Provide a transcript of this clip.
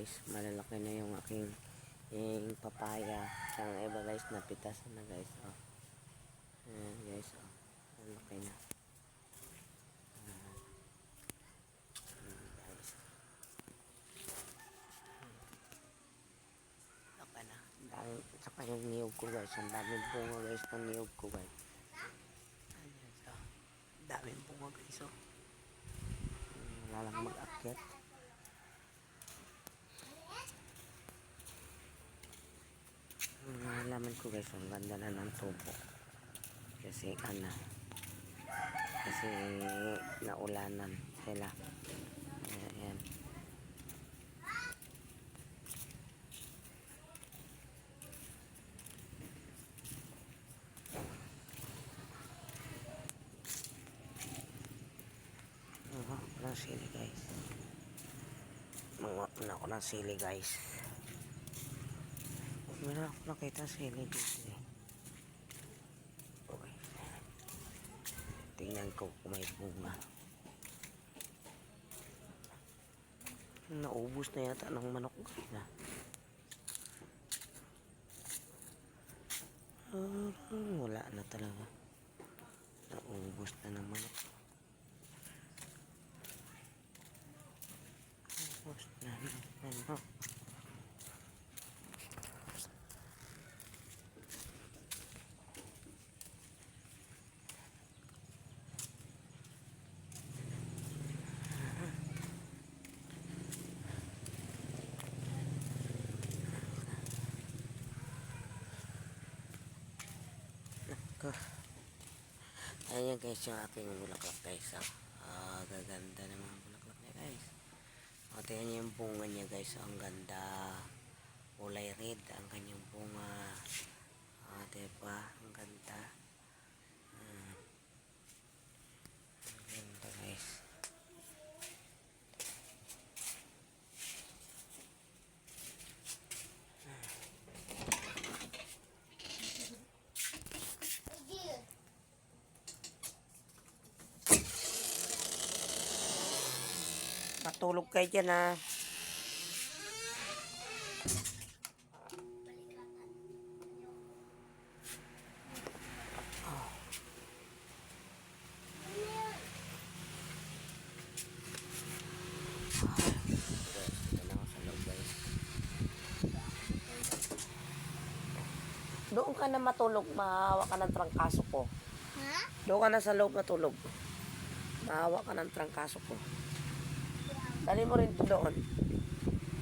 guys, malalaki na yung aking papaya. Yung iba guys, napitas na guys. Oh. Ayan guys, oh. Malalaki na. Guys. Laki na. Saka yung niyog ko guys. Ang daming bunga guys ng niyog ko guys. Ayan guys, oh. Daming bunga guys, oh. Wala lang mag-akyat. Nalaman ko guys, ang ganda na ng tubo. Kasi kasi naulanan sila. Ayan. Ako ng sili guys. Manguha na ako ng sili guys. Meron ako nakita sili dito eh. Okay. Tingnan ko kung may bunga. Naubos na yata ng manok na. Wala na talaga. Naubos na ng manok. Naubos na ng manok. Ayan guys, yung aking bulaklak guys. Gaganda ng mga bulaklak niya guys. Tingnan niyo yung bunga niya guys. Ang ganda. Kulay red ang kanyang bunga. Diba? Ang ganda. Ang ganda guys. Matulog kayo dyan ha. Doon ka na matulog, mahawa ka ng trangkaso ko. Ha? Doon ka na sa loob matulog. Mahawa ka ng trangkaso ko. Dali mo rin to doon.